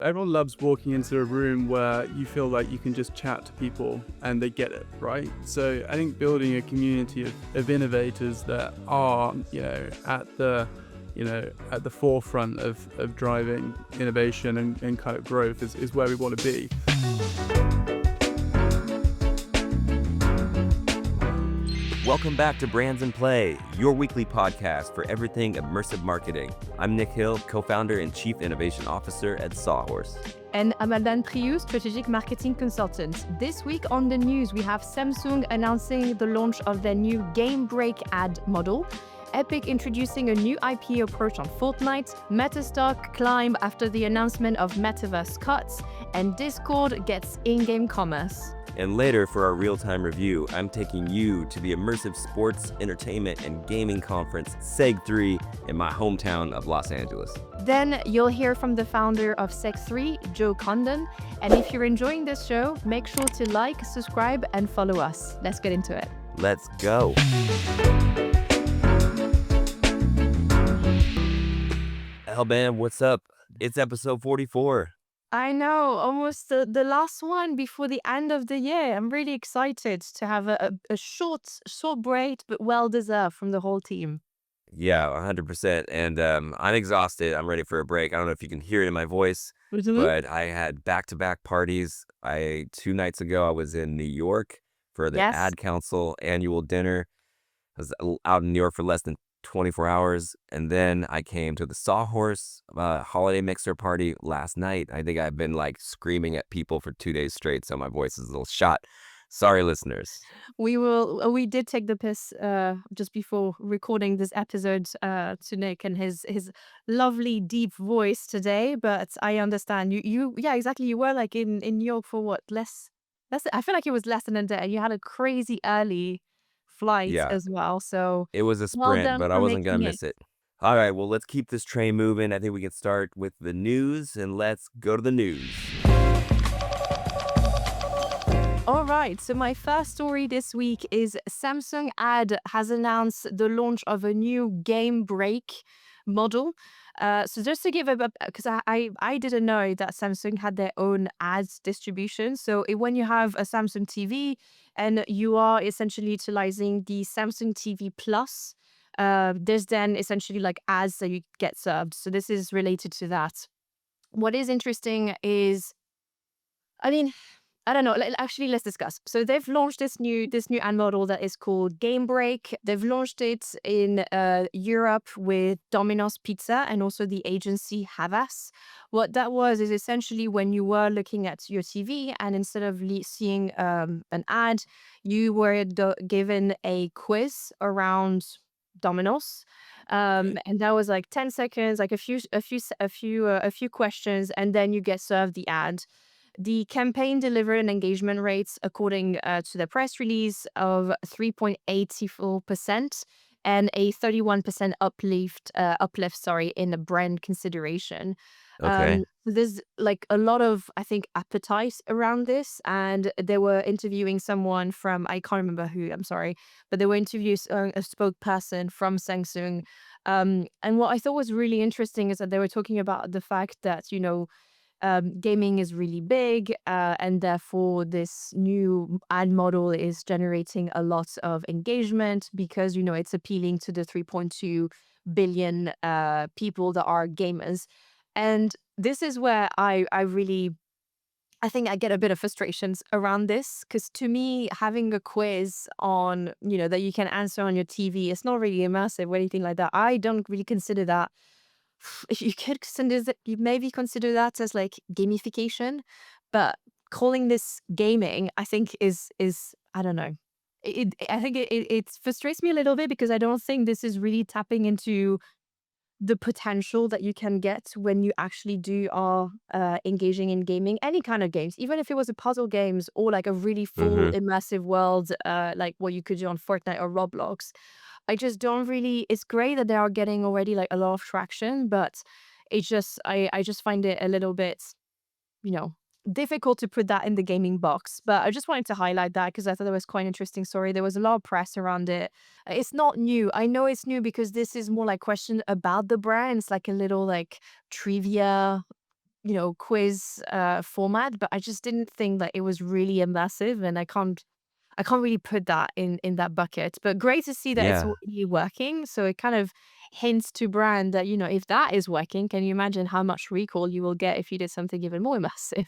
Everyone loves walking into a room where you feel like you can just chat to people and they get it, right? So I think building a community of innovators that are, at the forefront of driving innovation and kind of growth is where we want to be. Welcome back to Brands in Play, your weekly podcast for everything immersive marketing. I'm Nick Hill, co-founder and chief innovation officer at Sawhorse. And I'm Albane, Prioux, strategic marketing consultant. This week on the news, we have Samsung announcing the launch of their new gamebreak ad model, Epic introducing a new IP approach on Fortnite, Metastock climb after the announcement of metaverse cuts, and Discord gets in-game commerce. And later, for our real-time review, I'm taking you to the immersive sports, entertainment, and gaming conference, SEG3, in my hometown of Los Angeles. Then you'll hear from the founder of SEG3, Joe Condon. And if you're enjoying this show, make sure to like, subscribe, and follow us. Let's get into it. Let's go. Albane, what's up? It's episode 44. I know, almost the last one before the end of the year. I'm really excited to have a short break, but well-deserved from the whole team. Yeah, 100%. And I'm exhausted. I'm ready for a break. I don't know if you can hear it in my voice, but I had back-to-back parties. 2 nights ago, I was in New York for the Yes. Ad Council annual dinner. I was out in New York for less than 24 hours. And then I came to the Sawhorse holiday mixer party last night. I think I've been screaming at people for 2 days straight, so my voice is a little shot. Sorry, listeners. We did take the piss just before recording this episode to Nick and his lovely deep voice today, but I understand you yeah, exactly. You were in New York for what, less I feel like it was less than a day, and you had a crazy early flight Yeah, as well. So it was a well sprint, done but I for wasn't going making to it. miss it. All right, well, let's keep this train moving. I think we can start with the news, and let's go to the news. All right, so my first story this week is Samsung Ad has announced the launch of a new game break model. So just to give a, because I didn't know that Samsung had their own ads distribution. So when you have a Samsung TV and you are essentially utilizing the Samsung TV Plus, there's then essentially ads that you get served. So this is related to that. What is interesting is, I mean, I don't know. Actually, let's discuss. So they've launched this new ad model that is called Game Break. They've launched it in Europe with Domino's Pizza and also the agency Havas. What that was is essentially when you were looking at your TV and instead of seeing an ad, you were given a quiz around Domino's. And that was 10 seconds, a few questions, and then you get served the ad. The campaign delivered an engagement rate, according to the press release, of 3.84% and a 31% uplift, in the brand consideration. Okay. There's a lot of, I think, appetite around this, and they were interviewing someone from, I can't remember who, I'm sorry, but they were interviewing a spokesperson from Samsung. And what I thought was really interesting is that they were talking about the fact that, gaming is really big, and therefore this new ad model is generating a lot of engagement because it's appealing to the 3.2 billion people that are gamers. And this is where I think I get a bit of frustrations around this, because to me, having a quiz on, that you can answer on your TV, it's not really immersive or anything like that. I don't really consider that. You could consider that, you maybe consider that as gamification, but calling this gaming, I think is I don't know. I think it frustrates me a little bit because I don't think this is really tapping into the potential that you can get when you actually are engaging in gaming, any kind of games, even if it was a puzzle games or a really full Mm-hmm. immersive world, like what you could do on Fortnite or Roblox. I just don't really. It's great that they are getting already a lot of traction, but I just find it a little bit, you know, difficult to put that in the gaming box. But I just wanted to highlight that because I thought it was quite an interesting story. There was a lot of press around it. It's not new. I know it's new because this is more question about the brand. It's a little trivia quiz format, but I just didn't think that it was really immersive, and I can't really put that in that bucket. But great to see that it's Yeah. already working. So it kind of hints to brand that, if that is working, can you imagine how much recall you will get if you did something even more immersive?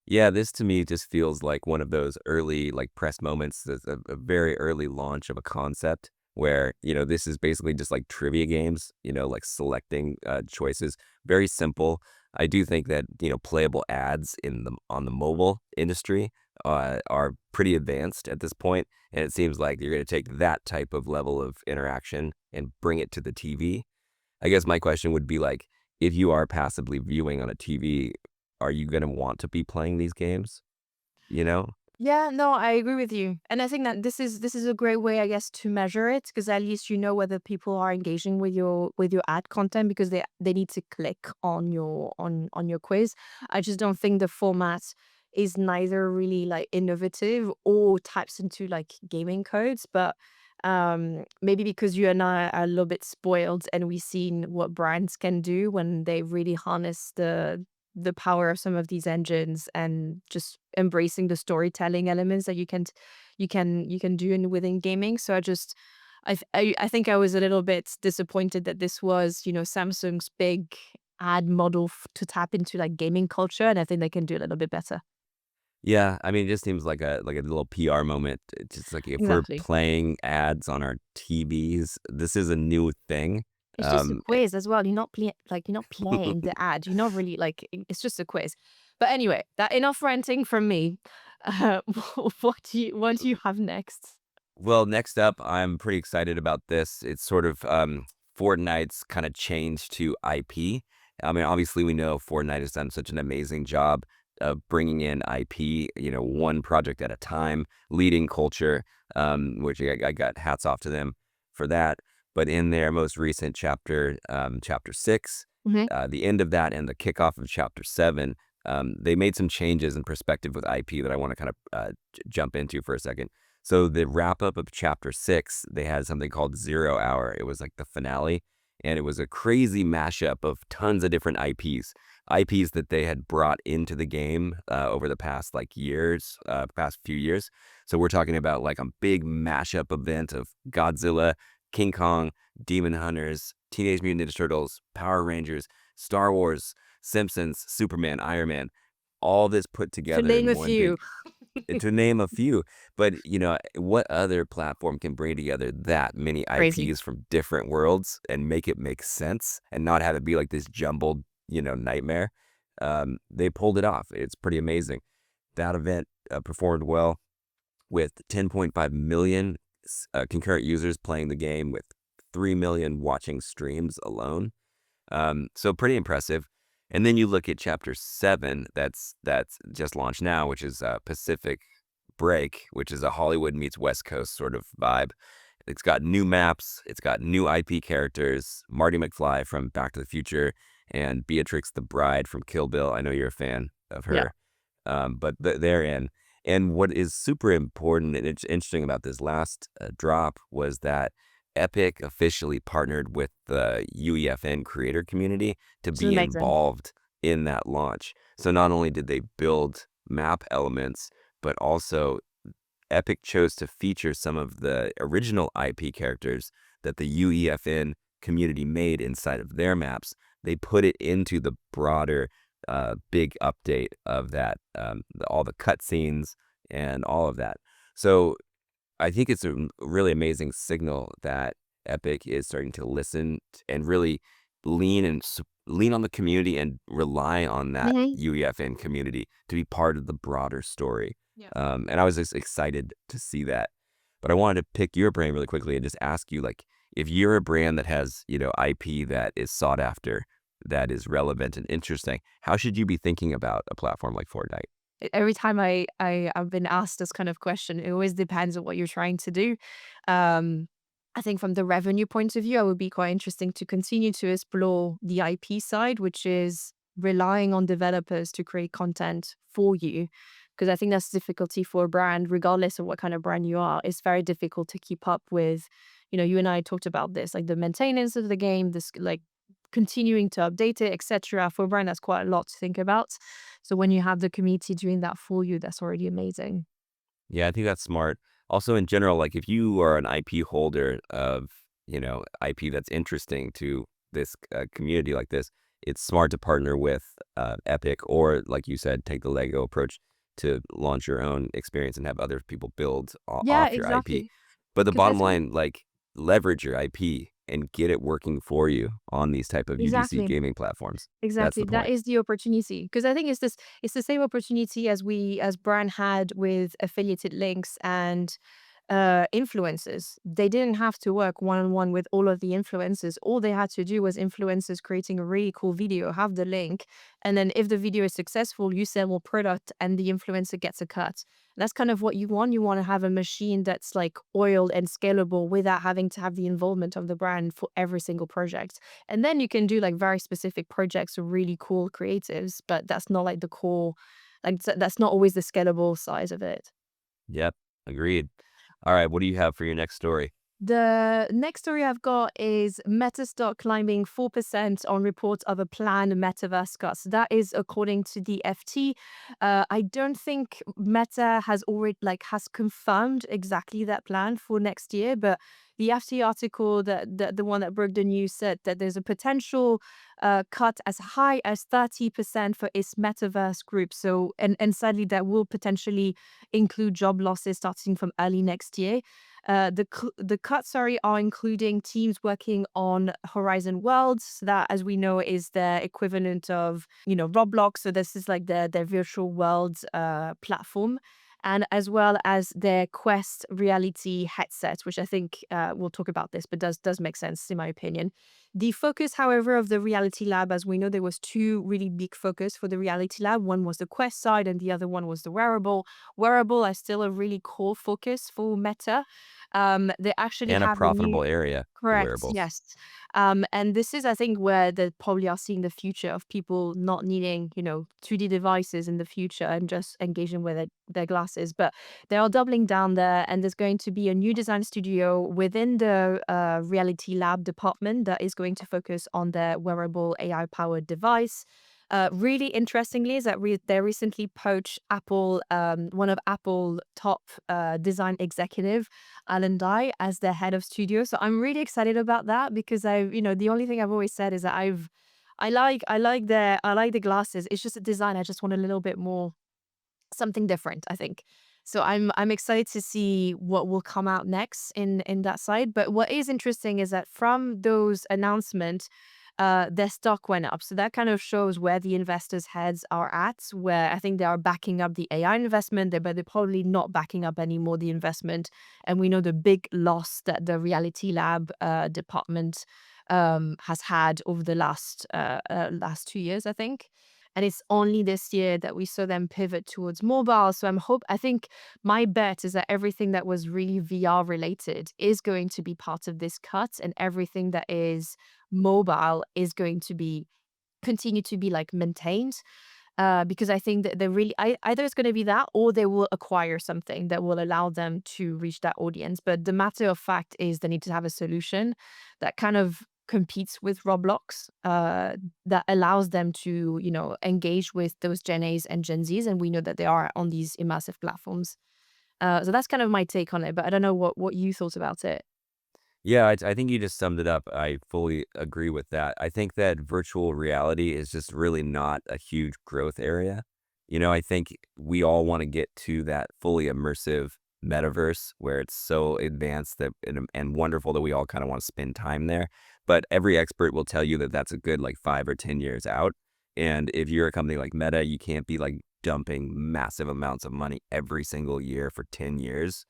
Yeah, this to me just feels like one of those early, like, press moments. That's a very early launch of a concept where, this is basically just like trivia games, like selecting choices. Very simple. I do think that, playable ads on the mobile industry are pretty advanced at this point, and it seems like you're going to take that type of level of interaction and bring it to the TV. I guess my question would be like, if you are passively viewing on a TV, are you gonna want to be playing these games? You know? Yeah, no, I agree with you. And I think that this is a great way, I guess, to measure it, because at least you know whether people are engaging with your ad content, because they need to click on your quiz. I just don't think the format is neither really like innovative or taps into like gaming codes, but maybe because you and I are a little bit spoiled and we've seen what brands can do when they really harness the power of some of these engines, and just embracing the storytelling elements that you can do within gaming. So I think I was a little bit disappointed that this was, Samsung's big ad model to tap into like gaming culture, and I think they can do a little bit better. Yeah, I mean, it just seems like a little PR moment. It's just like if we're Exactly. playing ads on our TVs, this is a new thing. It's just a Um, quiz as well. You're not playing the ad. You're not really like it's just a quiz. But anyway, that enough ranting from me. Uh, what do you have next? well, next up, I'm pretty excited about this. It's sort of Fortnite's kind of change to IP. I mean, obviously, we know Fortnite has done such an amazing job of bringing in IP, one project at a time, leading culture, which I got hats off to them for that. But in their most recent chapter, chapter 6, Mhm. the end of that and the kickoff of chapter 7, they made some changes in perspective with IP that I want to kind of jump into for a second. So the wrap up of chapter 6, they had something called Zero Hour. It was like the finale, and it was a crazy mashup of tons of different IPs that they had brought into the game over the past past few years. So we're talking about like a big mashup event of Godzilla, King Kong, Demon Hunters, Teenage Mutant Ninja Turtles, Power Rangers, Star Wars, Simpsons, Superman, Iron Man, all this put To together name in a one big, few. to name a few. But, what other platform can bring together that many Crazy. IPs from different worlds and make it make sense and not have it be like this jumbled, nightmare? They pulled it off. It's pretty amazing. That event performed well with 10.5 million concurrent users playing the game, with 3 million watching streams alone. So pretty impressive. And then you look at chapter 7 that's just launched now, which is Pacific Break, which is a Hollywood meets West Coast sort of vibe. It's got new maps, it's got new IP characters, Marty McFly from Back to the Future and Beatrix the Bride from Kill Bill. I know you're a fan of Yeah. her, but they're in. And what is super important and it's interesting about this last drop was that Epic officially partnered with the UEFN creator community to This is be amazing. involved in that launch. So not only did they build map elements, but also Epic chose to feature some of the original IP characters that the UEFN community made inside of their maps. They put it into the broader big update of that, all the cutscenes and all of that. So I think it's a really amazing signal that Epic is starting to listen and really lean on the community and rely on that Mhm. UEFN community to be part of the broader story. Yeah. And I was just excited to see that. But I wanted to pick your brain really quickly and just ask you, like, if you're a brand that has, IP that is sought after, that is relevant and interesting, how should you be thinking about a platform like Fortnite? Every time I've been asked this kind of question, it always depends on what you're trying to do. Um, I think from the revenue point of view, it would be quite interesting to continue to explore the IP side, which is relying on developers to create content for you. Because I think that's the difficulty for a brand, regardless of what kind of brand you are. It's very difficult to keep up with. You and I talked about this, like the maintenance of the game, this like continuing to update it, etc. For a brand, that's quite a lot to think about. So when you have the community doing that for you, that's already amazing. Yeah, I think that's smart. Also, in general, like if you are an IP holder of, IP that's interesting to this community like this, it's smart to partner with Epic, or like you said, take the Lego approach to launch your own experience and have other people build Yeah, off your IP. exactly. But the Because I bottom think line, like leverage your IP and get it working for you on these type of UGC exactly. gaming platforms. That's Exactly. the That point. is the opportunity. Because I think it's the same opportunity as brand had with affiliated links and influencers. They didn't have to work one on one with all of the influencers. All they had to do was influencers creating a really cool video, have the link, and then if the video is successful, you sell more product and the influencer gets a cut. That's kind of what you want. You want to have a machine that's like oiled and scalable without having to have the involvement of the brand for every single project. And then you can do like very specific projects with really cool creatives, but that's not like the core, like that's not always the scalable size of it. Yep, agreed. All right, what do you have for your next story? The next story I've got is Meta stock climbing 4% on reports of a planned metaverse cut. So that is according to the FT. I don't think Meta has already has confirmed exactly that plan for next year, but the FT article that the one that broke the news said that there's a potential cut as high as 30% for its metaverse group. So and sadly that will potentially include job losses starting from early next year. The cuts, sorry, are including teams working on Horizon Worlds. That, as we know, is the equivalent of Roblox. So this is like their virtual worlds platform, and as well as their Quest reality headset, which I think we'll talk about this, but does make sense in my opinion. The focus, however, of the Reality Lab, as we know, there was two really big focus for the Reality Lab. One was the Quest side, and the other one was the wearable. Wearable is still a really core focus for Meta. They actually And a have a new profitable area, the correct, wearables. yes. And this is, I think, where they probably are seeing the future of people not needing, 2D devices in the future and just engaging with their glasses. But they are doubling down there, and there's going to be a new design studio within the Reality Lab department that is going to focus on their wearable AI-powered device. Really interestingly, is that they recently poached one of Apple top design executive, Alan Dye, as their head of studio. So I'm really excited about that because the only thing I've always said is that I like the glasses. It's just a design. I just want a little bit more something different, I think. So I'm excited to see what will come out next in that side. But what is interesting is that from those announcements, their stock went up. So that kind of shows where the investors' heads are at, where I think they are backing up the AI investment, but they're probably not backing up anymore the investment. And we know the big loss that the Reality Lab department has had over the last 2 years, I think. And it's only this year that we saw them pivot towards mobile. So I think my bet is that everything that was really VR related is going to be part of this cut, and everything that is mobile is going to be continue to be like maintained. Because I think that either it's going to be that, or they will acquire something that will allow them to reach that audience. But the matter of fact is they need to have a solution that kind of competes with Roblox, that allows them to, engage with those Gen A's and Gen Z's. And we know that they are on these immersive platforms. So that's kind of my take on it. But I don't know what you thought about it. Yeah, I think you just summed it up. I fully agree with that. I think that virtual reality is just really not a huge growth area. I think we all want to get to that fully immersive metaverse where it's so advanced that and wonderful that we all kind of want to spend time there. But every expert will tell you that that's a good like 5 or 10 years out. And if you're a company like Meta, you can't be like dumping massive amounts of money every single year for 10 years.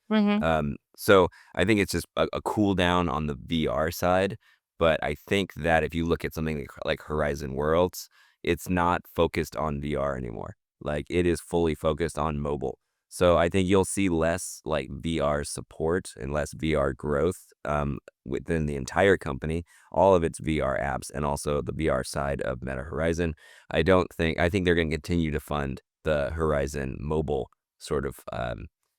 So I think it's just a cool down on the VR side. But I think that if you look at something like Horizon Worlds, it's not focused on VR anymore. Like it is fully focused on mobile. So I think you'll see less like VR support and less VR growth within the entire company, all of its VR apps and also the VR side of Meta Horizon. I think they're going to continue to fund the Horizon mobile sort of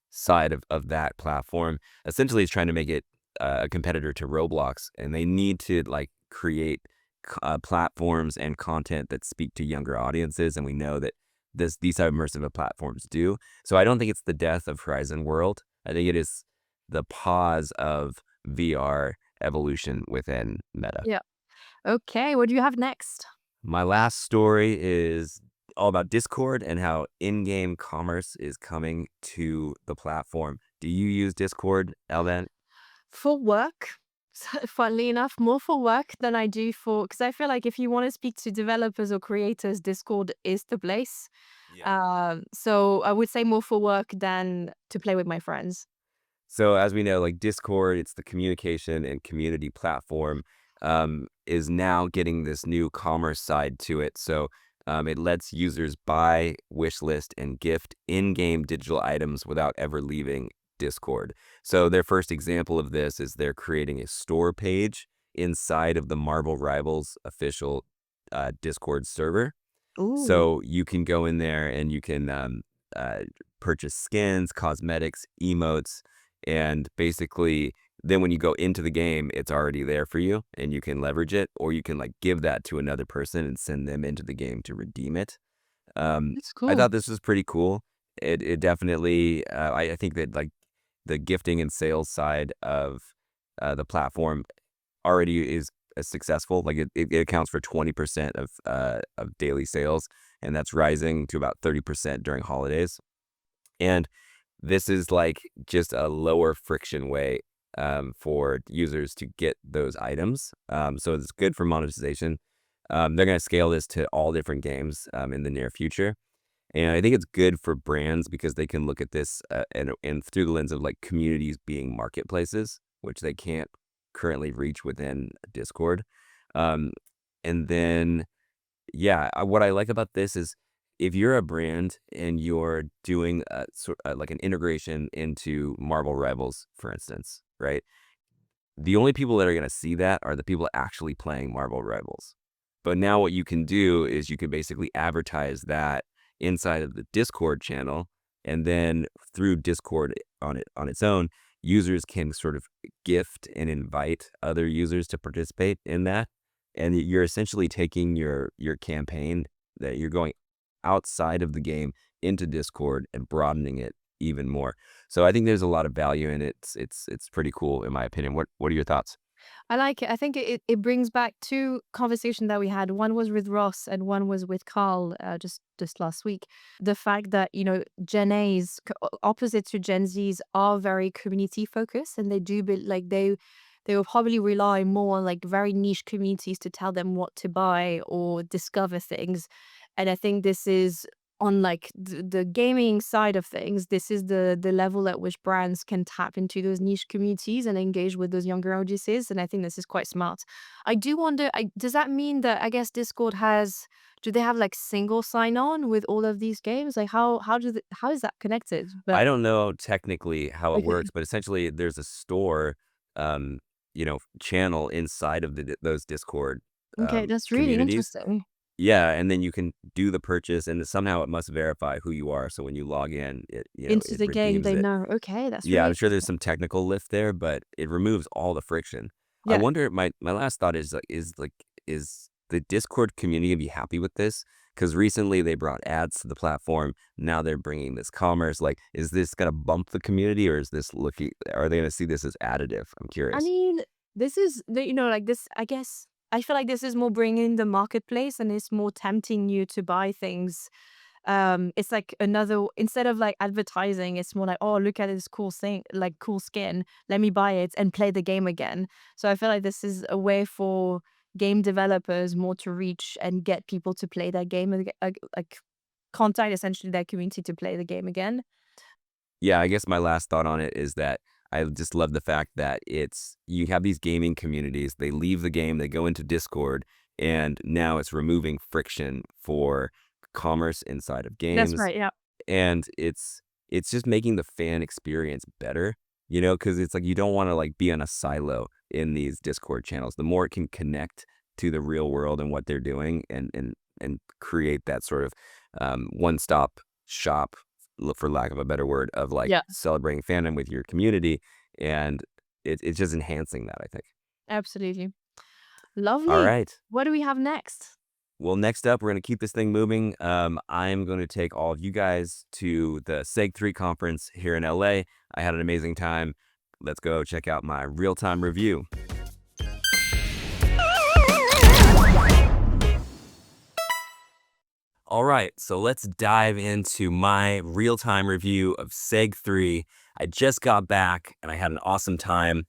side of that platform. Essentially, it's trying to make it a competitor to Roblox, and they need to like create platforms and content that speak to younger audiences, and we know that these type of immersive platforms do. So I don't think it's the death of Horizon World. I think it is the pause of VR evolution within Meta. Yeah. Okay, what do you have next? My last story is all about Discord and how in-game commerce is coming to the platform. Do you use Discord, Albane? For work, funnily enough, more for work than I do for, because I feel like if you want to speak to developers or creators, Discord is the place. Yeah. So I would say more for work than to play with my friends. So as we know, like Discord, it's the communication and community platform, is now getting this new commerce side to it. So it lets users buy, wishlist, and gift in-game digital items without ever leaving Discord. So their first example of this is they're creating a store page inside of the Marvel Rivals official Discord server. Ooh, So you can go in there and you can uh, purchase skins, cosmetics, emotes, and basically then when you go into the game, it's already there for you and you can leverage it, or you can like give that to another person and send them into the game to redeem it. that's I cool. thought this was pretty cool. It definitely, I think that like the gifting and sales side of the platform already is successful. Like it accounts for 20% of daily sales, and that's rising to about 30% during holidays. And this is like just a lower friction way for users to get those items. So it's good for monetization. They're going to scale this to all different games in the near future. And I think it's good for brands because they can look at this and through the lens of like communities being marketplaces, which they can't currently reach within Discord. Um, and then, yeah, what I like about this is if you're a brand and you're doing like an integration into Marvel Rivals, for instance, right? The only people that are going to see that are the people actually playing Marvel Rivals. But now what you can do is you can basically advertise that inside of the Discord channel, and then through Discord on its own, users can sort of gift and invite other users to participate in that. And you're essentially taking your campaign that you're going outside of the game into Discord and broadening it even more. So I think there's a lot of value in it. It's pretty cool in my opinion. What are your thoughts? I like it. I think it brings back two conversations that we had. One was with Ross and one was with Carl just last week. The fact that, Gen A's opposite to Gen Z's are very community focused, and they do like they will probably rely more on like very niche communities to tell them what to buy or discover things. And I think this is on like the gaming side of things, this is the level at which brands can tap into those niche communities and engage with those younger audiences. And I think this is quite smart. I do wonder, does that mean that, I guess, Discord has, do they have like single sign on with all of these games? Like how is that connected? I But don't know technically how it okay, works, but essentially there's a store, channel inside of those Discord okay, that's really communities. interesting. Yeah, and then you can do the purchase, and somehow it must verify who you are. So when you log in, Into it the game, redeems they it. know. Okay, that's Yeah, really I'm sure there's interesting. some technical lift there, but it removes all the friction. I Yeah. wonder. My last thought is the Discord community gonna be happy with this? Because recently they brought ads to the platform. Now they're bringing this commerce. Like, is this gonna bump the community, or is this looking? Are they gonna see this as additive? I'm I curious. mean, this is like this. I guess I feel like this is more bringing the marketplace, and it's more tempting you to buy things. It's like another, instead of like advertising, it's more like, oh, look at this cool thing, like cool skin. Let me buy it and play the game again. So I feel like this is a way for game developers more to reach and get people to play that game and like contact essentially their community to play the game again. Yeah, I guess my last thought on it is that I just love the fact that you have these gaming communities, they leave the game, they go into Discord, and now it's removing friction for commerce inside of That's games. right. Yeah. And it's just making the fan experience better, because it's like you don't want to like be on a silo in these Discord channels. The more it can connect to the real world and what they're doing and create that sort of one-stop shop, for lack of a better word, of like Yeah. celebrating fandom with your community, and it's just enhancing that, I think. Absolutely. All Lovely. right. What do we have next? Well, next up, we're going to keep this thing moving. I'm going to take all of you guys to the SEG3 conference here in LA. I had an amazing time. Let's go check out my real-time review. All right, so let's dive into my real-time review of SEG3. I just got back and I had an awesome time.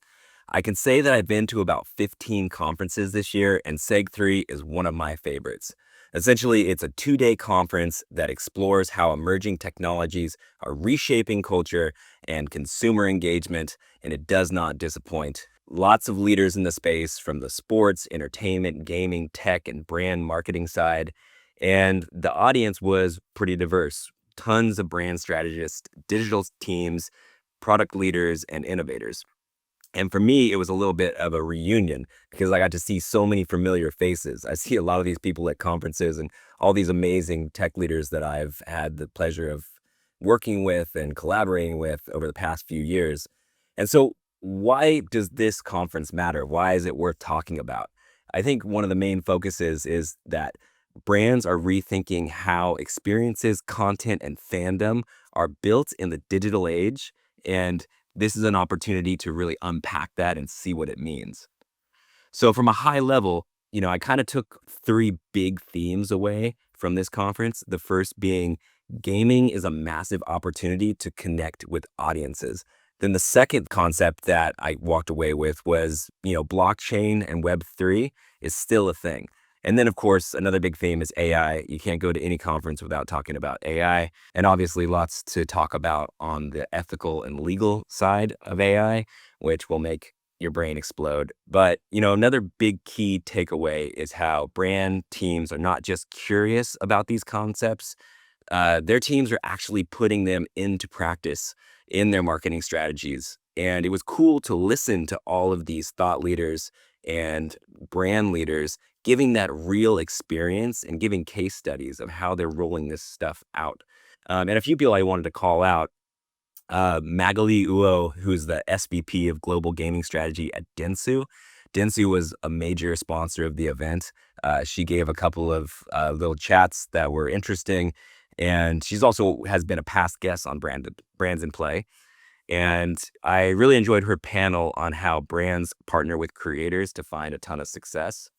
I can say that I've been to about 15 conferences this year, and SEG3 is one of my favorites. Essentially, it's a 2-day conference that explores how emerging technologies are reshaping culture and consumer engagement, and it does not disappoint. Lots of leaders in the space from the sports, entertainment, gaming, tech, and brand marketing side. And the audience was pretty diverse. Tons of brand strategists, digital teams, product leaders, and innovators. And for me, it was a little bit of a reunion because I got to see so many familiar faces. I see a lot of these people at conferences and all these amazing tech leaders that I've had the pleasure of working with and collaborating with over the past few years. And so, why does this conference matter? Why is it worth talking about? I think one of the main focuses is that brands are rethinking how experiences, content, and fandom are built in the digital age. And this is an opportunity to really unpack that and see what it means. So from a high level, I kind of took 3 big themes away from this conference. The first being gaming is a massive opportunity to connect with audiences. Then the second concept that I walked away with was, blockchain and Web3 is still a thing. And then, of course, another big theme is AI. You can't go to any conference without talking about AI. And obviously, lots to talk about on the ethical and legal side of AI, which will make your brain explode. But, another big key takeaway is how brand teams are not just curious about these concepts. Their teams are actually putting them into practice in their marketing strategies. And it was cool to listen to all of these thought leaders and brand leaders giving that real experience and giving case studies of how they're rolling this stuff out. And a few people I wanted to call out, Magali Uo, who's the SVP of Global Gaming Strategy at Dentsu. Dentsu was a major sponsor of the event. She gave a couple of little chats that were interesting, and she's also has been a past guest on Brands in Play. And I really enjoyed her panel on how brands partner with creators to find a ton of success.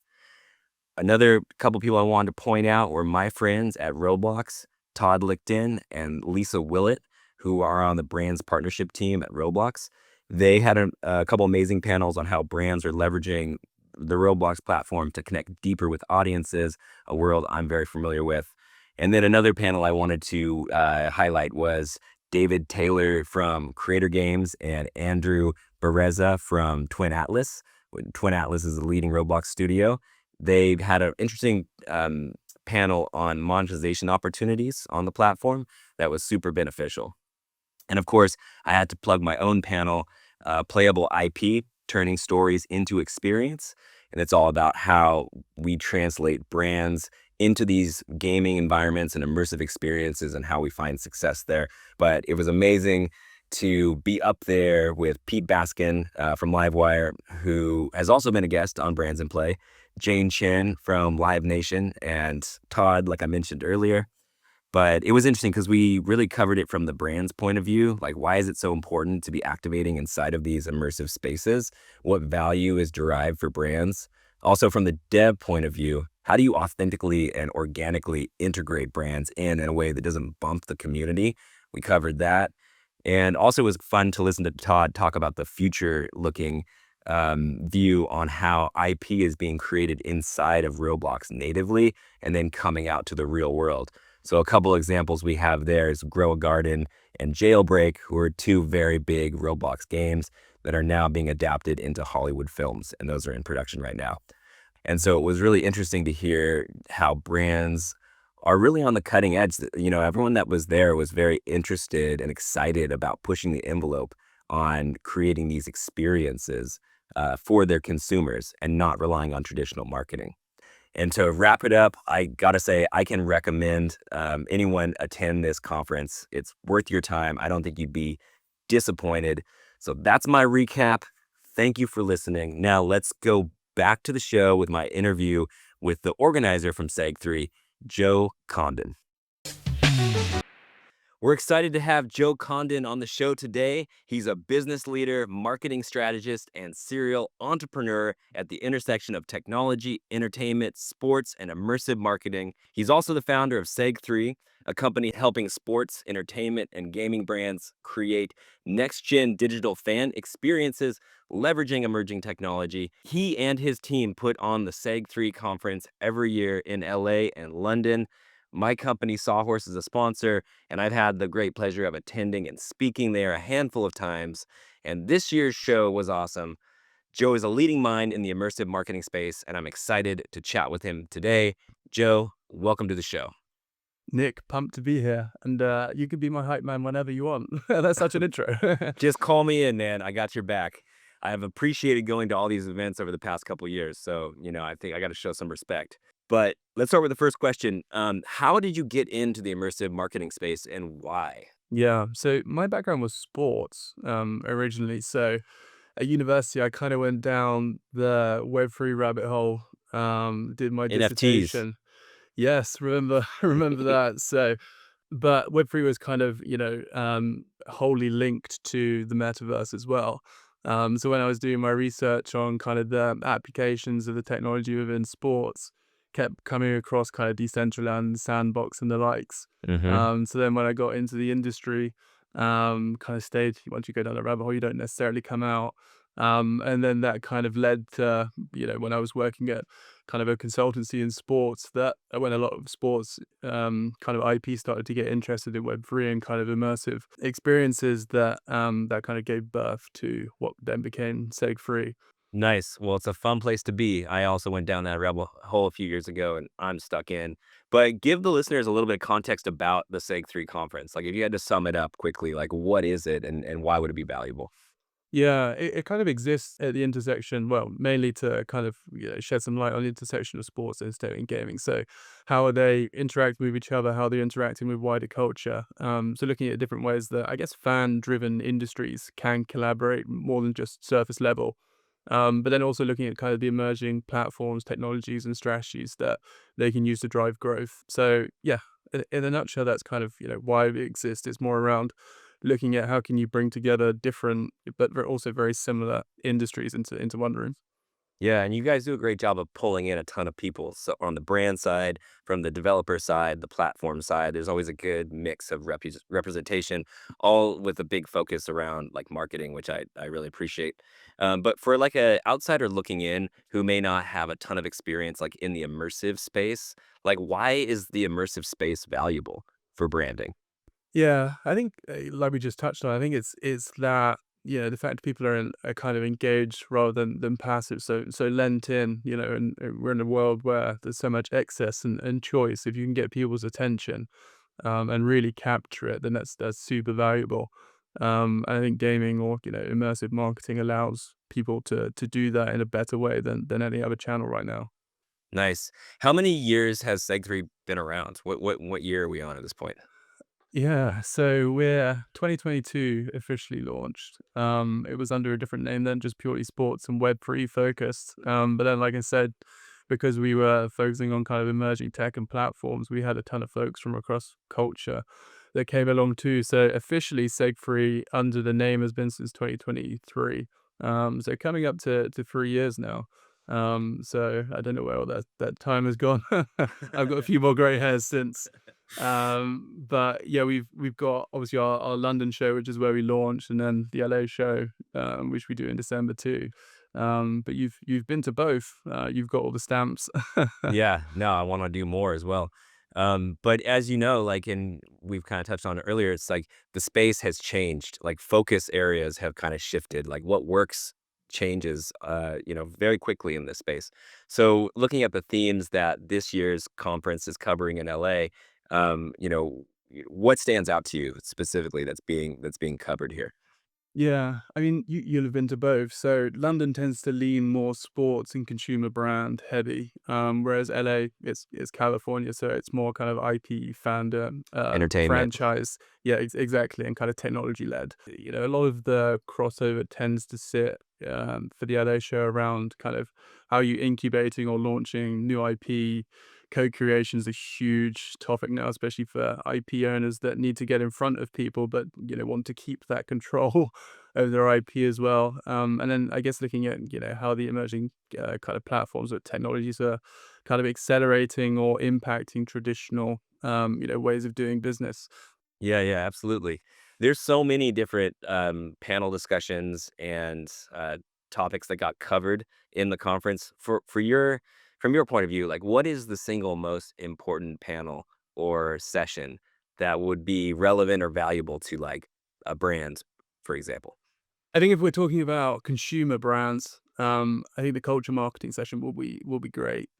Another couple people I wanted to point out were my friends at Roblox, Todd Lichten and Lisa Willett, who are on the brands partnership team at Roblox. They had a couple amazing panels on how brands are leveraging the Roblox platform to connect deeper with audiences, a world I'm very familiar with. And then another panel I wanted to highlight was David Taylor from Creator Games and Andrew Bereza from Twin Atlas. Twin Atlas is a leading Roblox studio. They had an interesting panel on monetization opportunities on the platform that was super beneficial. And of course, I had to plug my own panel, Playable IP, Turning Stories into Experience. And it's all about how we translate brands into these gaming environments and immersive experiences and how we find success there. But it was amazing to be up there with Pete Baskin from Livewire, who has also been a guest on Brands in Play, Jane Chen from Live Nation, and Todd, like I mentioned earlier. But it was interesting because we really covered it from the brand's point of view. Like, why is it so important to be activating inside of these immersive spaces? What value is derived for brands? Also, from the dev point of view, how do you authentically and organically integrate brands in a way that doesn't bump the community? We covered that. And also, it was fun to listen to Todd talk about the future-looking view on how IP is being created inside of Roblox natively and then coming out to the real world. So a couple examples we have there is Grow a Garden and Jailbreak, who are 2 very big Roblox games that are now being adapted into Hollywood films, and those are in production right now. And so it was really interesting to hear how brands are really on the cutting edge. Everyone that was there was very interested and excited about pushing the envelope on creating these experiences for their consumers and not relying on traditional marketing. And to wrap it up, I got to say, I can recommend anyone attend this conference. It's worth your time. I don't think you'd be disappointed. So that's my recap. Thank you for listening. Now let's go back to the show with my interview with the organizer from SEG3, Joe Condon. We're excited to have Joe Condon on the show today. He's a business leader, marketing strategist, and serial entrepreneur at the intersection of technology, entertainment, sports, and immersive marketing. He's also the founder of SEG3, a company helping sports, entertainment, and gaming brands create next-gen digital fan experiences, leveraging emerging technology. He and his team put on the SEG3 conference every year in LA and London. My company, Sawhorse, is a sponsor, and I've had the great pleasure of attending and speaking there a handful of times. And this year's show was awesome. Joe is a leading mind in the immersive marketing space, and I'm excited to chat with him today. Joe, welcome to the show. Nick, pumped to be here, and you can be my hype man whenever you want. That's such an intro. Just call me in, man. I got your back. I have appreciated going to all these events over the past couple of years, so I think I got to show some respect. But let's start with the first question. How did you get into the immersive marketing space and why? Yeah, so my background was sports originally. So at university, I kind of went down the Web3 rabbit hole, did my NFTs. dissertation. Yes, remember remember that. So, but Web3 was kind of, wholly linked to the metaverse as well. So when I was doing my research on kind of the applications of the technology within sports, kept coming across kind of Decentraland, Sandbox, and the likes. Mm-hmm. So then when I got into the industry, kind of stayed. Once you go down the rabbit hole, you don't necessarily come out. And then that kind of led to, when I was working at kind of a consultancy in sports, that when a lot of sports kind of IP started to get interested in Web3 and kind of immersive experiences, that that kind of gave birth to what then became SEG3. Nice. Well, it's a fun place to be. I also went down that rabbit hole a few years ago and I'm stuck in. But give the listeners a little bit of context about the SEG3 conference. Like if you had to sum it up quickly, like what is it and why would it be valuable? Yeah, it kind of exists at the intersection, well, mainly to kind of shed some light on the intersection of sports, entertainment, and gaming. So, how are they interacting with each other? How they're interacting with wider culture? So, looking at different ways that I guess fan-driven industries can collaborate more than just surface level. But then also looking at kind of the emerging platforms, technologies, and strategies that they can use to drive growth. So, yeah, in a nutshell, that's kind of why it exists. It's more around looking at how can you bring together different but also very similar industries into one room. Yeah, and you guys do a great job of pulling in a ton of people. So on the brand side, from the developer side, the platform side, there's always a good mix of representation, all with a big focus around like marketing, which I really appreciate. But for like a outsider looking in who may not have a ton of experience like in the immersive space, like why is the immersive space valuable for branding? Yeah, I think like we just touched on, I think it's that the fact people are kind of engaged rather than passive, so lent in, and we're in a world where there's so much excess and choice. If you can get people's attention and really capture it, then that's super valuable. And I think gaming or immersive marketing allows people to do that in a better way than any other channel right now. Nice. How many years has Seg3 been around? What year are we on at this point? Yeah, so we're 2022 officially launched. It was under a different name then, just purely sports and Web3 focused. But then, like I said, because we were focusing on kind of emerging tech and platforms, we had a ton of folks from across culture that came along too. So officially, Seg3 under the name has been since 2023. So coming up to 3 years now. So I don't know where all that time has gone. I've got a few more grey hairs since. But yeah, we've got obviously our London show, which is where we launched, and then the LA show, which we do in December too. But you've been to both. You've got all the stamps. Yeah, no, I want to do more as well. But as you know, like, and we've kind of touched on it earlier, it's like the space has changed. Like focus areas have kind of shifted. Like what works changes, very quickly in this space. So looking at the themes that this year's conference is covering in LA, what stands out to you specifically that's being covered here? Yeah, I mean, you'll have been to both. So London tends to lean more sports and consumer brand heavy, whereas LA is California, so it's more kind of IP fandom, Entertainment. franchise. Yeah, exactly, and kind of technology led. You know, a lot of the crossover tends to sit for the LA show around kind of how you incubating or launching new IP. Co-creation is a huge topic now, especially for IP owners that need to get in front of people, but want to keep that control over their IP as well. And then I guess looking at how the emerging kind of platforms or technologies are kind of accelerating or impacting traditional ways of doing business. Yeah, yeah, absolutely. There's so many different panel discussions and topics that got covered in the conference. From your point of view, like what is the single most important panel or session that would be relevant or valuable to like a brand, for example? I think if we're talking about consumer brands, I think the culture marketing session will be great.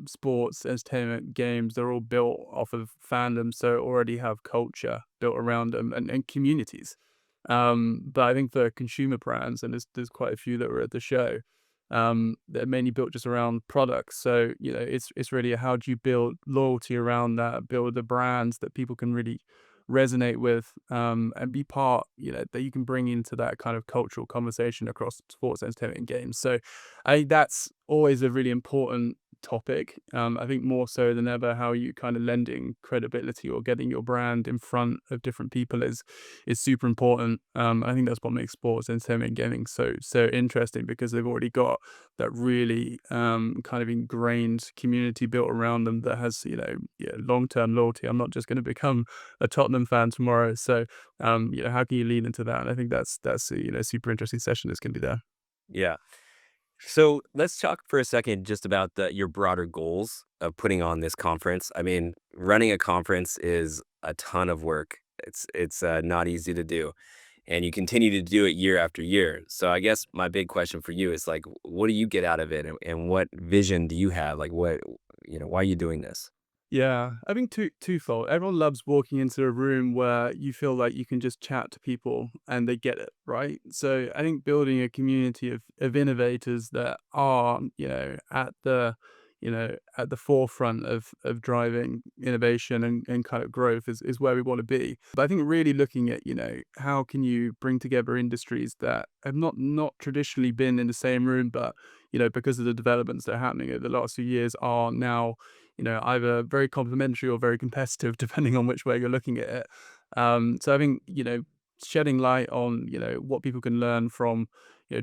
Sports, entertainment, games, they're all built off of fandom, so already have culture built around them and communities. But I think for consumer brands, and there's quite a few that were at the show, they're mainly built just around products. So it's really how do you build loyalty around that, build the brands that people can really resonate with, and be part, that you can bring into that kind of cultural conversation across sports, entertainment, and games. So I think that's always a really important topic. I think more so than ever, how you kind of lending credibility or getting your brand in front of different people is super important. I think that's what makes sports, entertainment, and gaming so interesting because they've already got that really kind of ingrained community built around them that has long term loyalty. I'm not just going to become a Tottenham fan tomorrow. So, how can you lean into that? And I think that's a super interesting session that's going to be there. Yeah. So let's talk for a second just about your broader goals of putting on this conference. I mean, running a conference is a ton of work. It's not easy to do, and you continue to do it year after year. So I guess my big question for you is like, what do you get out of it, and what vision do you have? Like, why are you doing this? Yeah, I think twofold. Everyone loves walking into a room where you feel like you can just chat to people and they get it, right? So I think building a community of innovators that are, at the forefront of driving innovation and kind of growth is where we want to be. But I think really looking at, how can you bring together industries that have not traditionally been in the same room, but because of the developments that are happening over the last few years are now either very complementary or very competitive, depending on which way you're looking at it. So I think, shedding light on, what people can learn from,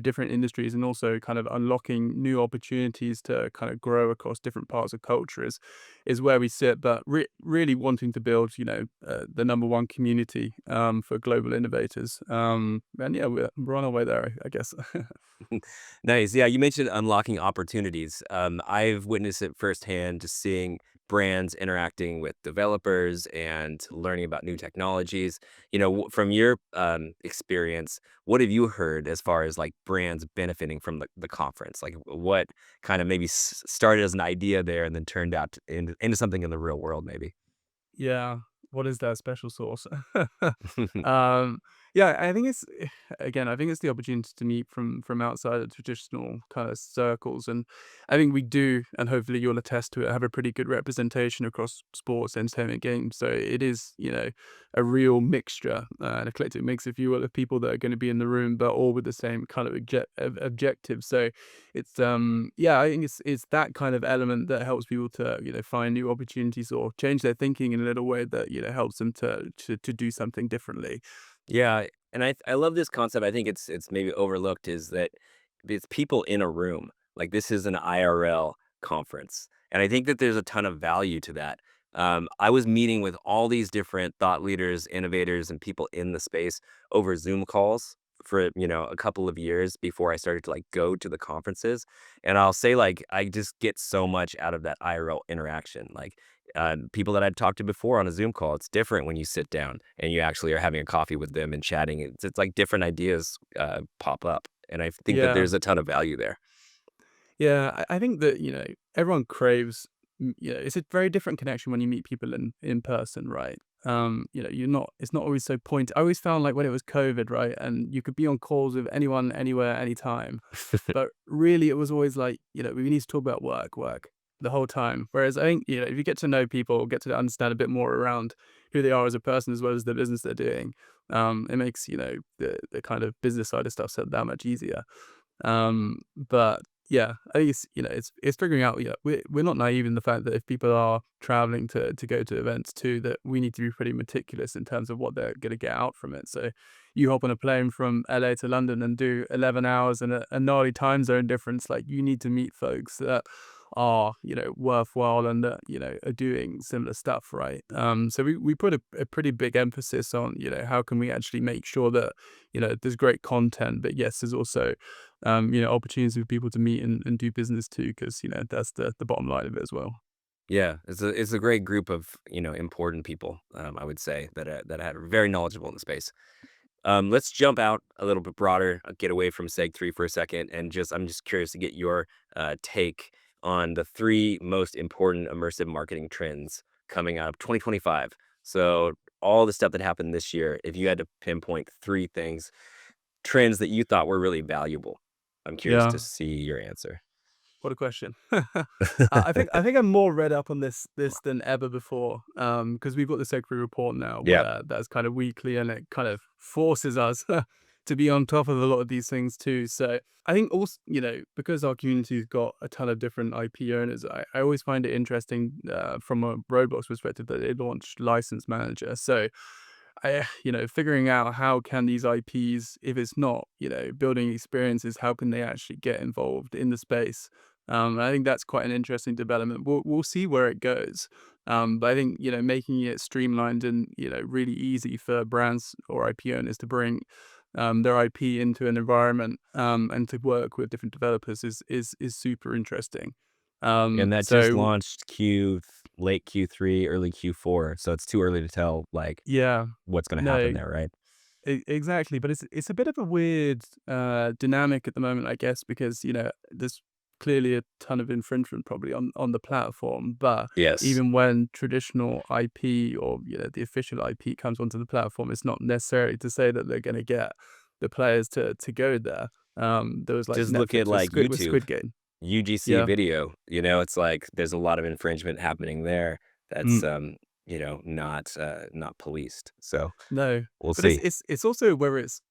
different industries and also kind of unlocking new opportunities to kind of grow across different parts of culture is where we sit. But really wanting to build, the number one community for global innovators. And yeah, we're on our way there, I guess. Nice. Yeah, you mentioned unlocking opportunities. I've witnessed it firsthand, just seeing brands interacting with developers and learning about new technologies. From your experience, what have you heard as far as like brands benefiting from the conference? Like, what kind of maybe started as an idea there and then turned out into something in the real world, maybe? Yeah. What is that special sauce? Um, yeah, I think it's again, I think it's the opportunity to meet from outside of traditional kind of circles, and I think we do, and hopefully you'll attest to it, have a pretty good representation across sports, entertainment, games. So it is, a real mixture, an eclectic mix, if you will, of people that are going to be in the room, but all with the same kind of objective. So it's yeah, I think it's that kind of element that helps people to find new opportunities or change their thinking in a little way that helps them to do something differently. Yeah, and I love this concept. I think it's maybe overlooked is that it's people in a room. Like this is an IRL conference, and I think that there's a ton of value to that. I was meeting with all these different thought leaders, innovators, and people in the space over Zoom calls for a couple of years before I started to like go to the conferences. And I'll say like I just get so much out of that IRL interaction. Like people that I'd talked to before on a Zoom call. It's different when you sit down and you actually are having a coffee with them and chatting. It's like different ideas pop up, and I think that Yeah. there's a ton of value there. Yeah, I think that, everyone craves, it's a very different connection when you meet people in person, right? it's not always so point. I always found like when it was COVID, right, and you could be on calls with anyone, anywhere, anytime, but really it was always like, we need to talk about work the whole time. Whereas I think, if you get to know people, get to understand a bit more around who they are as a person as well as the business they're doing, it makes, the kind of business side of stuff so that much easier. But yeah, I think it's figuring out. We're not naive in the fact that if people are traveling to go to events too, that we need to be pretty meticulous in terms of what they're going to get out from it. So you hop on a plane from LA to London and do 11 hours and a gnarly time zone difference. Like you need to meet folks that are worthwhile and that are doing similar stuff, right? So we put a pretty big emphasis on how can we actually make sure that there's great content, but yes, there's also opportunities for people to meet and do business too, because that's the bottom line of it as well. Yeah, it's a great group of important people. I would say that are very knowledgeable in the space. Let's jump out a little bit broader, get away from Seg 3 for a second, and I'm just curious to get your take on the three most important immersive marketing trends coming out of 2025. So all the stuff that happened this year, if you had to pinpoint three trends that you thought were really valuable, I'm curious Yeah. to see your answer. What a question. I think I'm more read up on this than ever before, because we've got the Secretary report now Yeah, where that's kind of weekly and it kind of forces us to be on top of a lot of these things too. So I think also, because our community's got a ton of different IP owners, I always find it interesting from a Roblox perspective that they launched License Manager. So figuring out how can these IPs, if it's not, building experiences, how can they actually get involved in the space? And I think that's quite an interesting development. We'll see where it goes. But I think, making it streamlined and, really easy for brands or IP owners to bring their IP into an environment and to work with different developers is super interesting. and that just So launched late Q3, early Q4, so it's too early to tell like yeah, what's going to happen no, there, right? Exactly, but it's a bit of a weird dynamic at the moment, I guess, because there's clearly a ton of infringement probably on the platform. But Yes. even when traditional IP or the official IP comes onto the platform, it's not necessarily to say that they're going to get the players to go there. There was like Just look at Netflix with like YouTube. Squid Game. UGC Yeah. video, it's like there's a lot of infringement happening there that's Mm. not policed. So No, we'll but it's see. it's it's also where it's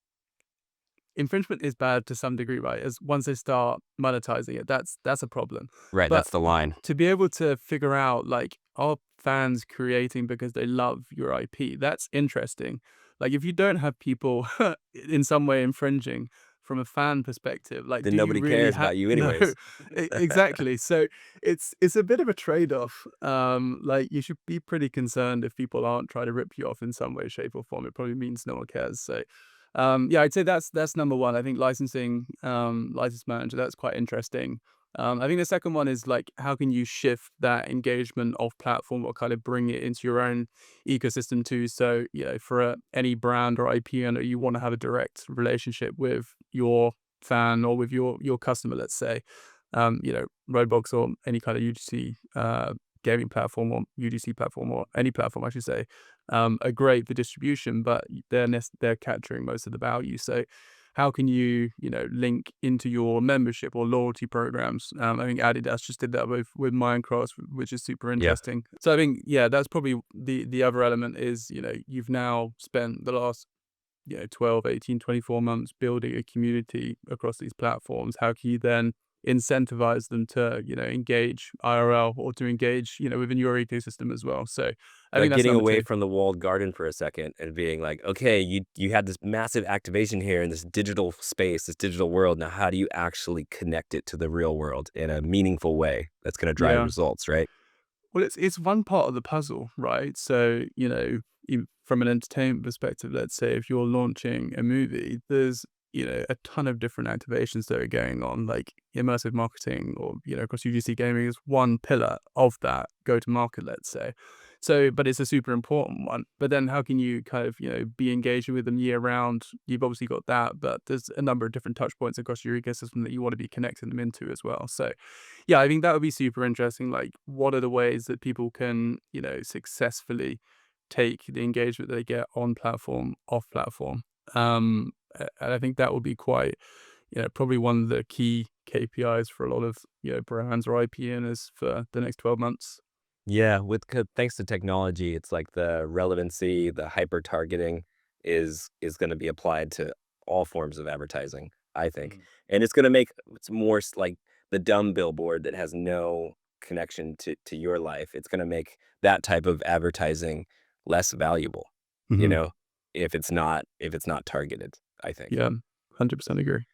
infringement is bad to some degree, right? As once they start monetizing it, that's a problem. Right, But that's the line. to be able to figure out like are fans creating because they love your IP, that's interesting. Like if you don't have people in some way infringing from a fan perspective, like Then do you nobody really cares have about you no anyways. exactly. So it's a bit of a trade-off. Like you should be pretty concerned if people aren't trying to rip you off in some way, shape, or form. It probably means no one cares. So yeah, I'd say that's number one. I think licensing, license manager, that's quite interesting. I think the second one is like, how can you shift that engagement off platform or kind of bring it into your own ecosystem too? So, for any brand or IP owner, you want to have a direct relationship with your fan or with your customer, let's say, Roadbox or any kind of UGC gaming platform or UGC platform or any platform, I should say, are great for distribution, but they're capturing most of the value. So how can you link into your membership or loyalty programs? I think Adidas just did that with Minecraft, which is super Yeah. interesting. So I think that's probably the other element is you've now spent the last 12, 18, 24 months building a community across these platforms. How can you then incentivize them to engage IRL or to engage within your ecosystem as well? So I think Like that's getting number away two. from the walled garden for a second and being like, okay, you had this massive activation here in this digital space, this digital world. Now, how do you actually connect it to the real world in a meaningful way that's going to drive Yeah. results, right? Well, it's one part of the puzzle, right? So, from an entertainment perspective, let's say if you're launching a movie, there's, a ton of different activations that are going on, like immersive marketing or, across UGC gaming is one pillar of that go to market, let's say. So, but it's a super important one. But then how can you kind of, be engaging with them year round? You've obviously got that, but there's a number of different touch points across your ecosystem that you want to be connecting them into as well. So, yeah, I think that would be super interesting. Like, what are the ways that people can, successfully take the engagement they get on platform, off platform. And I think that will be quite, probably one of the key KPIs for a lot of, brands or IP owners for the next 12 months. Yeah, thanks to technology, it's like the relevancy, the hyper targeting is going to be applied to all forms of advertising, I think. And it's going to make it's more like the dumb billboard that has no connection to your life. It's going to make that type of advertising less valuable, you Hmm. know, if it's not targeted, I think. Yeah, 100% agree.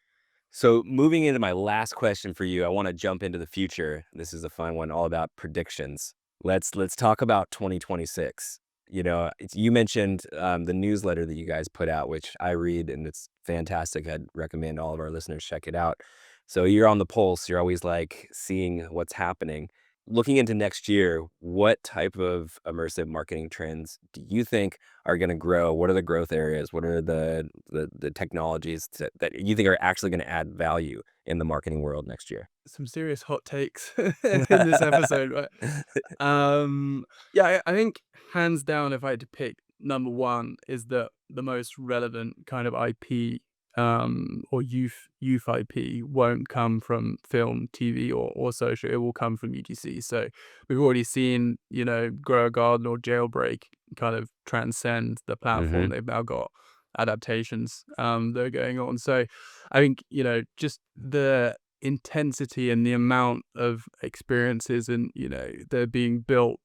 So moving into my last question for you, I want to jump into the future. This is a fun one, all about predictions. Let's talk about 2026. You mentioned the newsletter that you guys put out, which I read, and it's fantastic. I'd recommend all of our listeners check it out. So you're on the pulse. You're always like seeing what's happening. Looking into next year, what type of immersive marketing trends do you think are going to grow? What are the growth areas? What are the technologies that you think are actually going to add value in the marketing world next year? Some serious hot takes in this episode, right? Yeah, I think hands down, if I had to pick, number one is that the most relevant kind of IP, or youth IP won't come from film, TV, or social. It will come from UGC. So we've already seen, Grow a Garden or Jailbreak kind of transcend the platform. Hmm. They've now got adaptations that are going on. So I think, just the intensity and the amount of experiences and they're being built,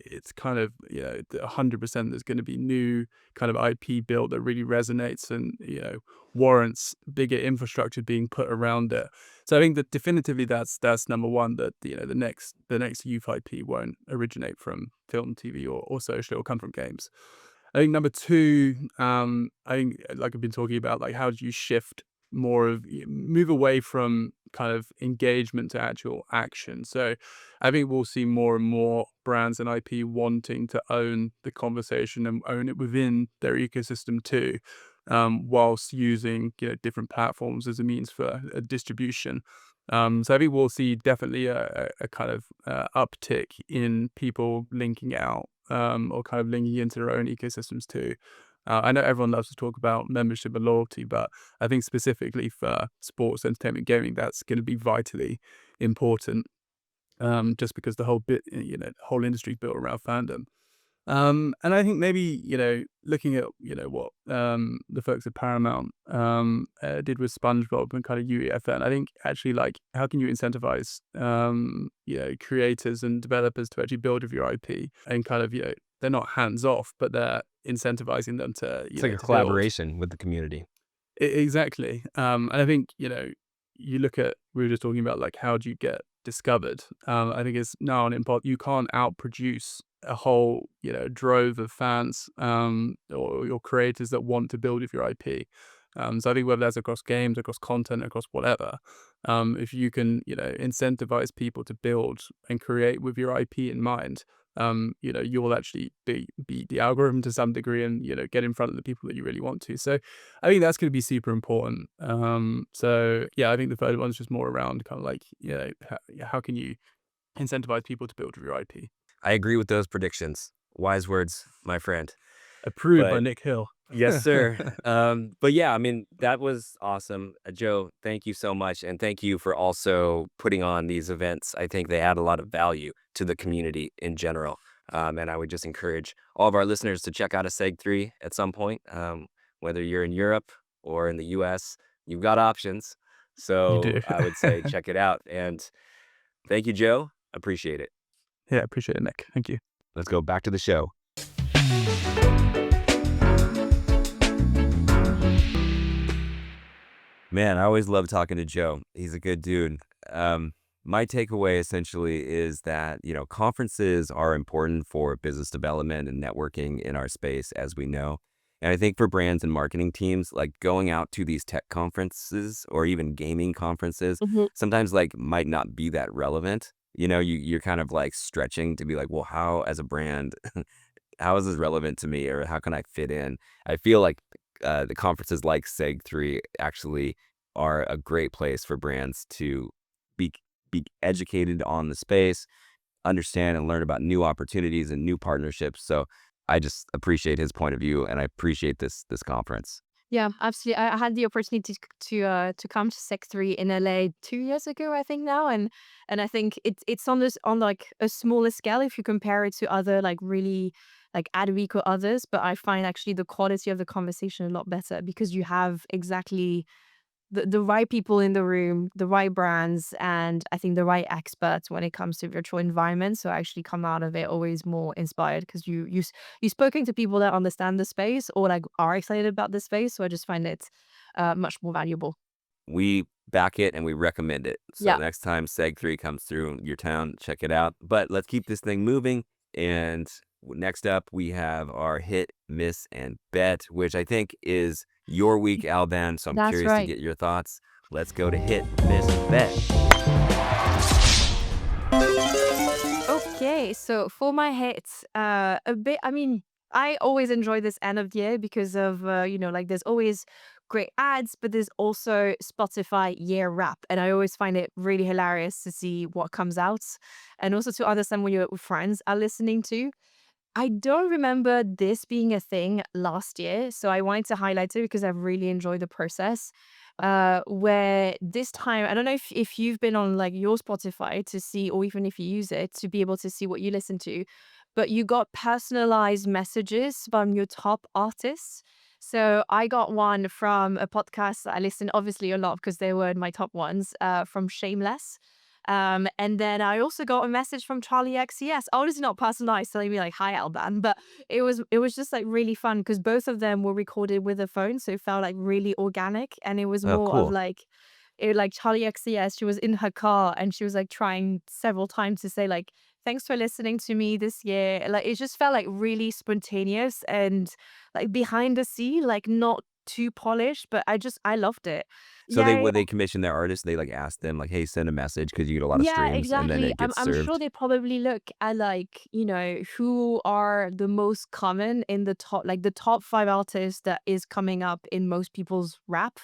it's kind of 100% there's going to be new kind of IP built that really resonates and warrants bigger infrastructure being put around it. So I think that definitively that's number one, that the next youth IP won't originate from film, TV, or social. It'll come from games. I think number two, I think, like I've been talking about, like how do you shift move away from kind of engagement to actual action. So I think we'll see more and more brands and IP wanting to own the conversation and own it within their ecosystem too, whilst using different platforms as a means for distribution. So I think we'll see definitely a kind of uptick in people linking out, or kind of linking into their own ecosystems too. I know everyone loves to talk about membership and loyalty, but I think specifically for sports, entertainment, gaming, that's going to be vitally important. Just because the whole whole industry built around fandom. And I think maybe, looking at, what the folks at Paramount did with SpongeBob and kind of UEFN, I think actually, like, how can you incentivize, creators and developers to actually build with your IP and kind of, they're not hands off, but they're incentivizing them to, It's like a to build. collaboration with the community. Exactly. And I think, you look at, we were just talking about like how do you get discovered? I think it's now an import. You can't outproduce a whole, drove of fans, or your creators that want to build with your IP. So I think whether that's across games, across content, across whatever, if you can, incentivize people to build and create with your IP in mind, you'll actually beat the algorithm to some degree and, get in front of the people that you really want to. So I think that's going to be super important. So yeah, I think the third one is just more around kind of like, how can you incentivize people to build with your IP? I agree with those predictions. Wise words, my friend. Approved by But Nick Hill. yes, sir. But yeah, I mean, that was awesome. Joe, thank you so much. And thank you for also putting on these events. I think they add a lot of value to the community in general. And I would just encourage all of our listeners to check out a SEG3 at some point. Whether you're in Europe or in the US, you've got options. You So do. I would say check it out. And thank you, Joe. Appreciate it. Yeah, appreciate it, Nick. Thank you. Let's go back to the show. Man, I always love talking to Joe. He's a good dude. My takeaway essentially is that, conferences are important for business development and networking in our space, as we know. And I think for brands and marketing teams, like going out to these tech conferences or even gaming conferences, Mhm. sometimes like might not be that relevant. You're kind of like stretching to be like, well, how as a brand, how is this relevant to me, or how can I fit in? I feel like the conferences like SEG3 actually are a great place for brands to be be educated on the space, understand and learn about new opportunities and new partnerships. So I just appreciate his point of view, and I appreciate this conference. Yeah, absolutely. I had the opportunity to come to Sec 3 in LA 2 years ago, I think now, and I think it's on this on like a smaller scale if you compare it to other like really like Adweek or others, but I find actually the quality of the conversation a lot better because you have exactly the right people in the room, the right brands, and I think the right experts when it comes to virtual environments. So I actually come out of it always more inspired because you've spoken to people that understand the space or like are excited about the space. So I just find it much more valuable. We back it and we recommend it. So Yeah, next time Seg 3 comes through your town, check it out. But let's keep this thing moving. And next up, we have our hit, miss, and bet, which I think is your week, Alban. So I'm that's curious to right. get your thoughts. Let's go to hit, miss, bet. Okay, so for my hits, a bit. I mean, I always enjoy this end of the year because of like there's always great ads, but there's also Spotify year wrap, and I always find it really hilarious to see what comes out, and also to understand what your friends are listening to. I don't remember this being a thing last year, so I wanted to highlight it because I've really enjoyed the process. Where this time, I don't know if you've been on like your Spotify to see, or even if you use it to be able to see what you listen to, but you got personalized messages from your top artists. So I got one from a podcast that I listen obviously a lot because they were in my top ones, from Shameless. And then I also got a message from Charlie XCS. Obviously not personalized, telling me like hi Alban, but it was just like really fun because both of them were recorded with a phone, so it felt like really organic, and it was Oh, more of cool. like it like Charlie XCS. She was in her car and she was like trying several times to say like thanks for listening to me this year. Like it just felt like really spontaneous and like behind the scene, like not too polished, but I loved it. So Yeah, when they commission their artists, they like ask them like, "Hey, send a message because you get a lot of yeah, streams," and then exactly. it I'm gets I'm sure served. they probably look at like, who are the most common in the top like the top 5 artists that is coming up in most people's rap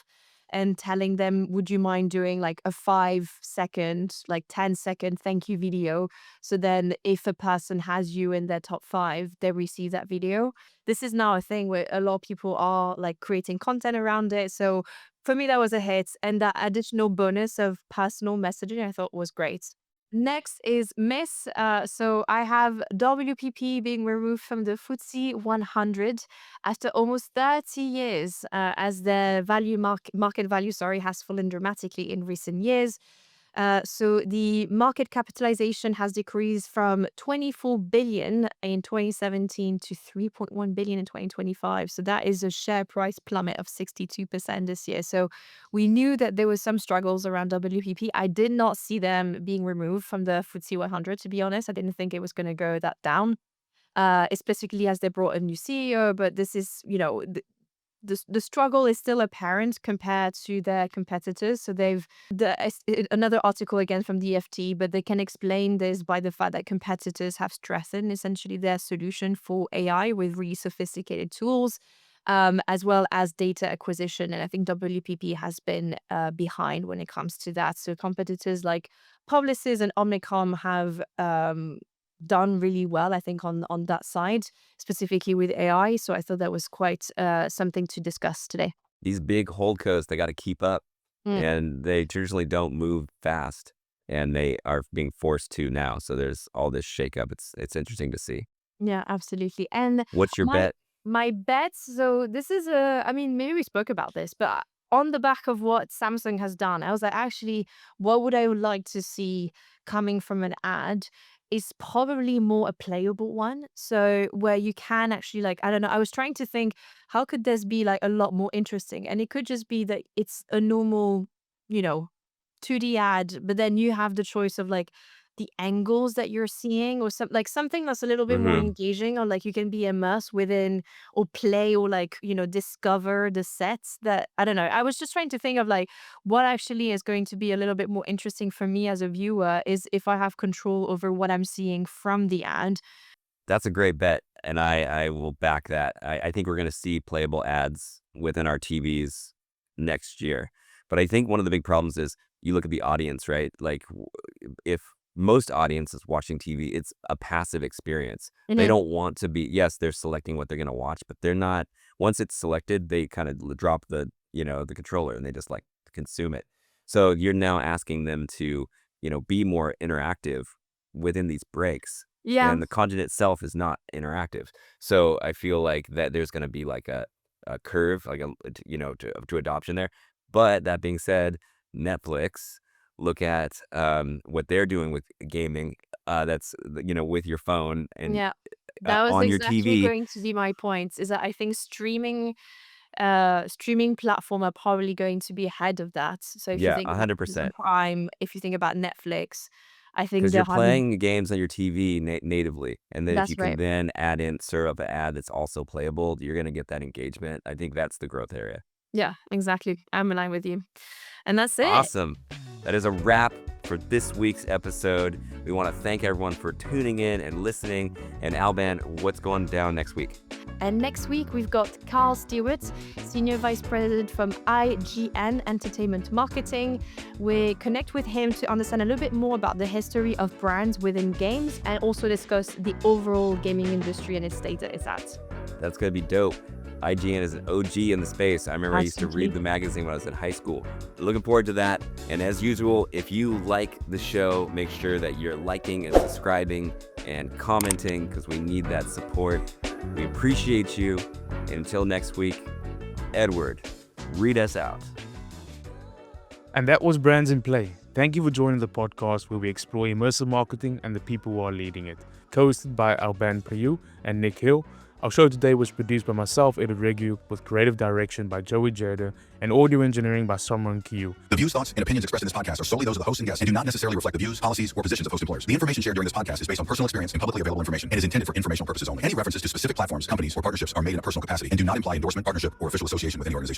and telling them, "Would you mind doing like a 5 second, like 10-second thank you video?" So then if a person has you in their top 5, they receive that video. This is now a thing where a lot of people are like creating content around it. So for me, that was a hit, and that additional bonus of personal messaging I thought was great. Next is Miss. So I have WPP being removed from the FTSE 100 after almost 30 years, as the market value, sorry, has fallen dramatically in recent years. So the market capitalization has decreased from 24 billion in 2017 to 3.1 billion in 2025. So that is a share price plummet of 62% this year. So we knew that there was some struggles around WPP. I did not see them being removed from the FTSE 100, to be honest. I didn't think it was going to go that down, especially as they brought a new CEO. But this is, the struggle is still apparent compared to their competitors. So another article again from the FT, but they can explain this by the fact that competitors have strengthened essentially their solution for AI with really sophisticated tools, as well as data acquisition. And I think WPP has been behind when it comes to that. So competitors like Publicis and Omnicom have done really well, I think, on that side, specifically with AI. So I thought that was quite something to discuss today. These big holdcos, they got to keep up, Mm, and they traditionally don't move fast, and they are being forced to now. So there's all this shakeup. It's interesting to see. yeah, absolutely. And What's your my bet? my bets. So this is a. I mean, maybe we spoke about this, but on the back of what Samsung has done, I was like, actually, what would I like to see coming from an ad? Is probably more a playable one. So where you can actually like, I don't know, I was trying to think how could this be like a lot more interesting? And it could just be that it's a normal, you know, 2D ad, but then you have the choice of like the angles that you're seeing or something that's a little bit more Hmm. engaging, or like you can be immersed within or play or like, discover the sets that I don't know. I was just trying to think of like what actually is going to be a little bit more interesting for me as a viewer is if I have control over what I'm seeing from the ad. That's a great bet, and I will back that. I think we're going to see playable ads within our TVs next year. But I think one of the big problems is you look at the audience, right? Like if most audiences watching TV, it's a passive experience. They Mhm. don't want to be, yes, they're selecting what they're going to watch, but they're not, once it's selected, they kind of drop the controller and they just like consume it. So you're now asking them to, be more interactive within these breaks. Yeah. And the content itself is not interactive. So I feel like that there's going to be like a curve, like to adoption there. But that being said, Netflix, look at what they're doing with gaming. That's with your phone and Yeah. That was on your exactly TV. going to be my point, is that I think streaming platform are probably going to be ahead of that. So if you Yeah, think about Amazon 100%. Prime, if you think about Netflix, I think Because they're you're having playing games on your TV natively, and then if you that's can right. then serve up an ad that's also playable, you're gonna get that engagement. I think that's the growth area. Yeah, exactly. I'm in line with you. And that's it. Awesome. That is a wrap for this week's episode. We want to thank everyone for tuning in and listening. And Albane, what's going down next week? And next week, we've got Carl Stewart, Senior Vice President from IGN Entertainment Marketing. We connect with him to understand a little bit more about the history of brands within games and also discuss the overall gaming industry and its state that it's at. That's going to be dope. IGN is an OG in the space. I remember I used to Absolutely. read the magazine when I was in high school. Looking forward to that. And as usual, if you like the show, make sure that you're liking and subscribing and commenting because we need that support. We appreciate you. And until next week, Edward, read us out. And that was Brands in Play. Thank you for joining the podcast where we explore immersive marketing and the people who are leading it. Co-hosted by Albane, Prioux and Nick Hill. Our show today was produced by myself, Edward Regu, with creative direction by Joey Jerder and audio engineering by Samran Kiyu. The views, thoughts, and opinions expressed in this podcast are solely those of the host and guests and do not necessarily reflect the views, policies, or positions of host employers. The information shared during this podcast is based on personal experience and publicly available information and is intended for informational purposes only. Any references to specific platforms, companies, or partnerships are made in a personal capacity and do not imply endorsement, partnership, or official association with any organization mentioned.